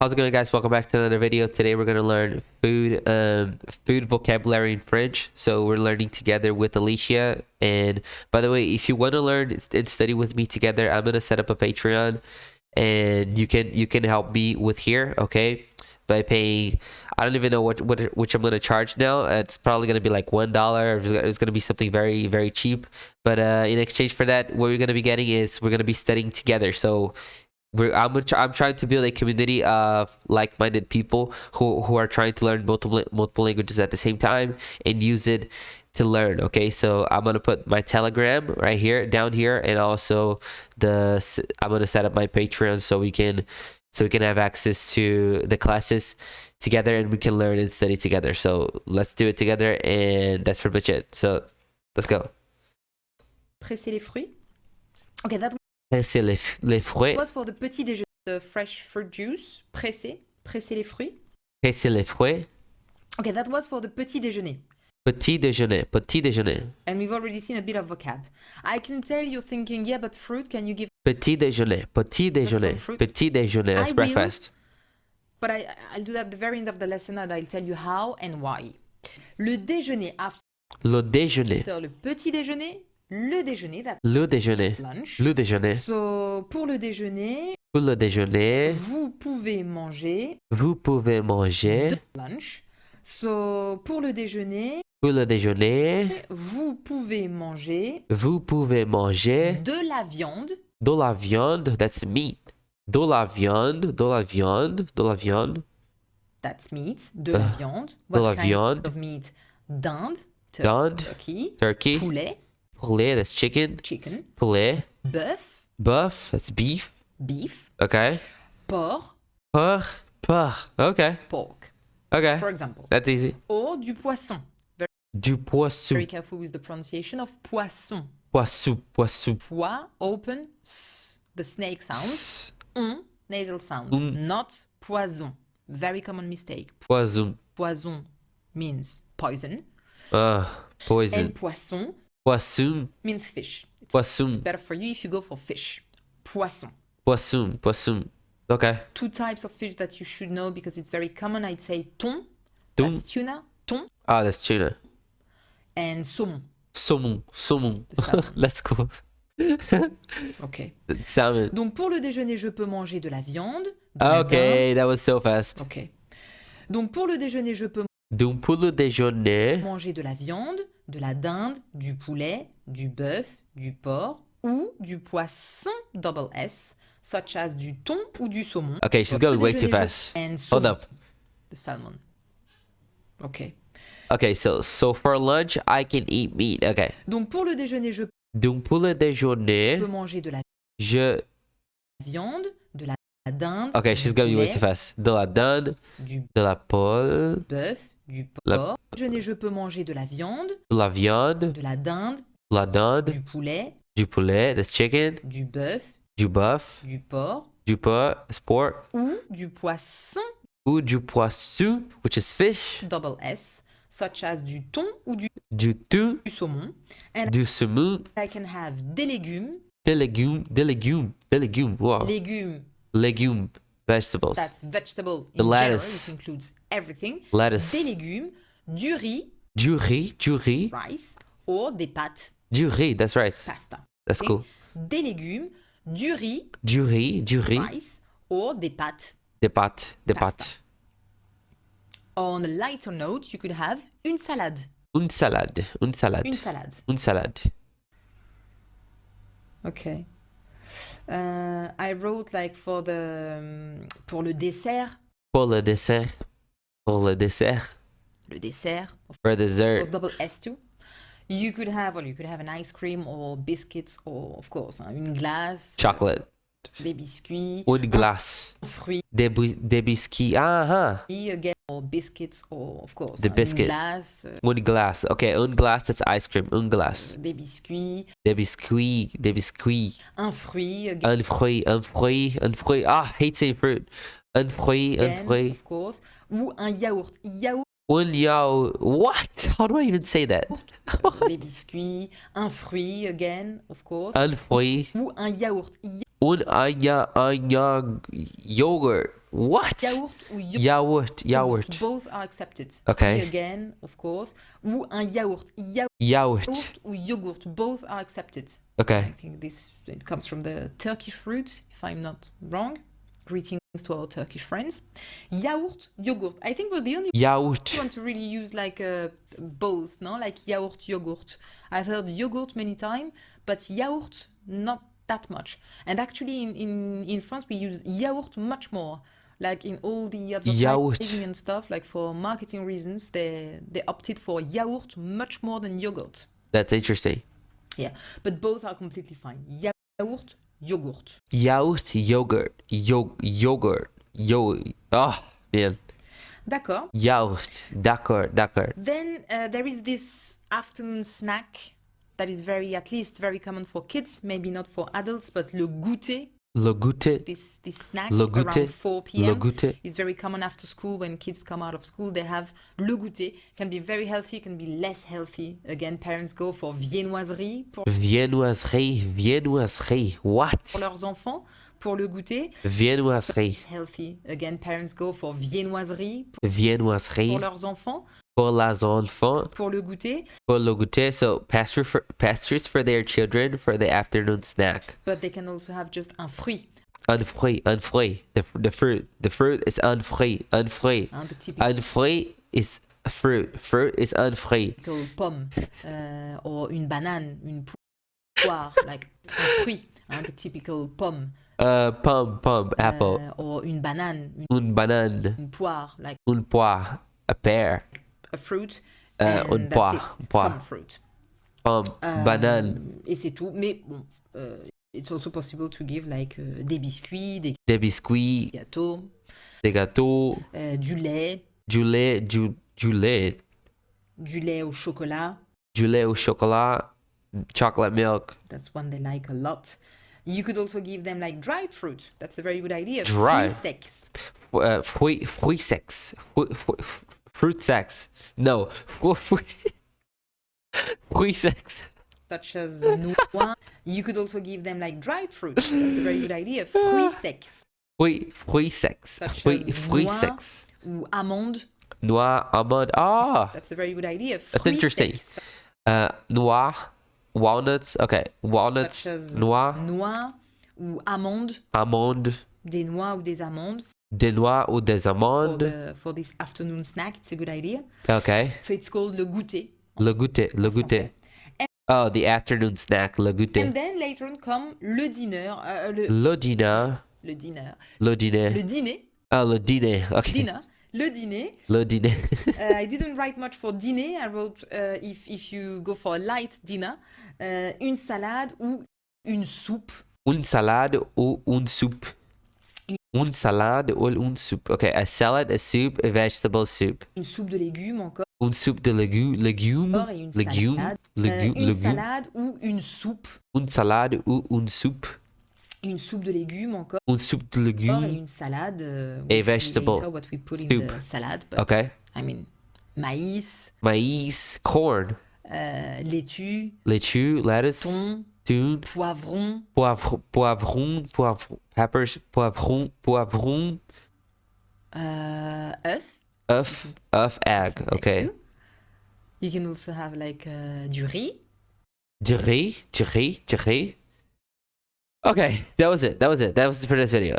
How's it going, guys? Welcome back to another video. Today we're gonna learn food vocabulary in French. So we're learning together with Alicia. And by the way, if you want to learn and study with me together, I'm gonna set up a Patreon, and you can help me with here, okay? By paying, I don't even know which I'm gonna charge now. It's probably gonna be like $1. It's gonna be something very, very cheap. But in exchange for that, what we're gonna be getting is we're gonna be studying together. So I'm trying to build a community of like-minded people who are trying to learn multiple languages at the same time and use it to learn. Okay, so I'm gonna put my Telegram right here, down here, and also I'm gonna set up my Patreon so we can have access to the classes together and we can learn and study together. So let's do it together, and that's pretty much it. So let's go. Presser les fruits. Okay, that Presser les fruits. was for the petit déjeuner. The fresh fruit juice. Presser les fruits. Presser les fruits. Okay, that was for the petit déjeuner. Petit déjeuner. And we've already seen a bit of vocab. I can tell you're thinking, yeah, but fruit, can you give... Petit déjeuner. That's breakfast. But I'll do that at the very end of the lesson, and I'll tell you how and why. Le déjeuner after Le déjeuner. le petit déjeuner. Le déjeuner, that's Le déjeuner. lunch. Le déjeuner. So, pour le déjeuner, Pour le déjeuner, vous pouvez manger vous pouvez manger. de lunch. So, pour le déjeuner, Pour le déjeuner, vous pouvez manger vous pouvez manger de la viande. de la viande. That's meat. De la viande. That's meat. De la viande. de la What kind viande. of meat? Dinde. Dinde. Turkey. Turkey. Poulet. Poulet, that's chicken. Chicken. Poulet. Bœuf. Buff, that's beef. Beef. Okay. Porc. Porc. Okay. Pork. Okay. For example. That's easy. Or du poisson. Du poisson. Very careful with the pronunciation of poisson. Poisson. Pois, open, s, the snake sound. S. Nasal sound. Un. Not poison. Very common mistake. Poisson. Poison means poison. Poison. And poisson Poisson. means fish. It's Poisson. better for you if you go for fish. Poisson. Poisson. Okay. Two types of fish that you should know because it's very common. I'd say thon. Thon. That's tuna. Thon. Ah, that's tuna. And saumon. Saumon. The salmon. Let's go. Ok. Salmon. Donc pour le déjeuner, je peux manger de la viande. Okay, that was so fast. Ok. Donc pour le déjeuner, je peux Donc pour le déjeuner, manger de la viande, de la dinde, du poulet, du bœuf, du porc ou du poisson double S, such as du thon ou du saumon. okay, she's Pour le going way too déjeuner, fast. And Hold saumon, up. the salmon. Ok. Okay, so for lunch, I can eat meat. Okay. Donc pour le déjeuner, je Donc pour le déjeuner, peux manger de la je... viande, de la dinde, Okay, du she's going way poulet, too fast. De la dinde, du de la poule, bœuf, du La- porc. Au déjeuner, je peux manger de la viande, de la viande, de la dinde, de la dinde, du poulet, that's chicken, du bœuf, du bœuf, du porc du pork, ou du poisson ou du poisson, which is fish, double S, such as du thon ou du thon, du saumon. du saumon, I can have des légumes. des légumes, wow, Légumes, légumes, vegetables, that's vegetable The in lettuce. general. It includes everything. lettuce, Des légumes, du riz, du riz, rice, or des pâtes, du riz, that's right, pasta. that's Okay? cool, Des légumes, du riz, du riz, rice, or des pâtes. des pâtes, Pasta. On a lighter note, you could have une salade. une salade, Une salade. Okay. I wrote like for the pour le dessert. pour le dessert, Le dessert. for dessert, Of course, double S too. You could have an ice cream or biscuits or of course une glace, chocolate, des biscuits, une glace, fruits des biscuits, again or biscuits or of course The biscuit. une glace, une glace, okay, une glace, that's ice cream, une glace, des biscuits, des biscuits, un fruit again, un fruit, hate saying fruit, un fruit, of course, ou un yaourt. What? How do I even say that? Des biscuits, un fruit again, of course, Un fruit, ou un yaourt. yogurt. What? Yaourt ou yogurt. Yaourt. Both are accepted. Okay. Again, of course. Ou un yaourt. Yaourt. Yaourt ou yogurt. Both are accepted. Okay. I think it comes from the Turkish root, if I'm not wrong. Greetings to our Turkish friends. Yaourt, yogurt. I think we're the only Yaourt. one to really use like both, no? Like yaourt, yogurt. I've heard yogurt many times, but yaourt not that much. And actually in France we use yaourt much more. Like in all the advertising and stuff, like for marketing reasons, they opted for yaourt much more than yogurt. That's interesting. Yeah, but both are completely fine. Yaourt, yogurt. Yaourt, yogurt, yogurt. Oh, man. D'accord. Yaourt. D'accord. Then there is this afternoon snack that is at least very common for kids, maybe not for adults, but le goûter. Le goûter. This snack Le goûter. around 4 p.m. Le goûter. is very common after school. When kids come out of school, they have le goûter. Can be very healthy, can be less healthy. Again, parents go for viennoiserie Viennoiserie. What? pour leurs enfants. Pour le goûter, Viennoiserie. healthy. Again, parents go for viennoiserie Viennoiserie. pour leurs enfants. Pour les enfants. Pour le goûter. Pour le goûter. So pastries for their children for the afternoon snack. But they can also have just un fruit. Un fruit. The fruit. The fruit is un fruit. Un petit Un fruit is fruit. Fruit is un fruit. pomme. Or une banane, une poire. Like un fruit. The typical pomme. Pomme, apple. Or une banane. Une banane. Une poire. Like Une poire. A pear. a fruit. Une And poire. that's it. Some fruit. Pomme. Banane. Et c'est tout. Mais bon, it's also possible to give like des biscuits, des Des biscuits. gâteaux, Des gâteaux. du lait, Du lait. Du lait. du lait au chocolat. Du lait au chocolat. Chocolate milk. That's one they like a lot. You could also give them like dried fruit. That's a very good idea. Dry. Fruits secs. Fruit sex. Fruit sex. No. Fruit sex. Such as noix. You could also give them like dried fruit. That's a very good idea. Fruits secs. Fruit sex. Such Fruit as sex. Ou amandes. Noix, almond. Ah, That's a very good idea. that's Fruits interesting. secs. Noix, walnuts. Okay, walnuts, Such as noix, noix ou amandes. almond, Des noix ou des amandes. des noix ou des amandes. For this afternoon snack. It's a good idea. Okay, So it's called le goûter. le goûter, le goûter. Oh, the afternoon snack, le And goûter. then later on come le dîner. Le dîner, Le dîner. le dîner. Le dîner. Oh, le dîner. Okay, Dinner. Le dîner. le dîner. I didn't write much for dîner. I wrote if you go for a light dinner, une salade ou une soupe. Une salade ou une soupe. Une salade ou une soupe. Okay, a salad, a soup, a vegetable soup. Une soupe de légumes encore. Une soupe de légumes. Et une salade. Une Légumes. salade ou une soupe. Une salade ou une soupe. Une soupe de légumes encore. Une soupe de Et légumes. une salade. A we'll see vegetable later what we put in soup. the salad. But, Okay. I mean, maïs, Maïs, corn, laitue, laitue, lettuce, thon, tune, poivron, poivron, peppers, poivron, œuf. egg. Next Okay. to. You can also have like du riz. Du riz. Okay, that was it. That was it for this video.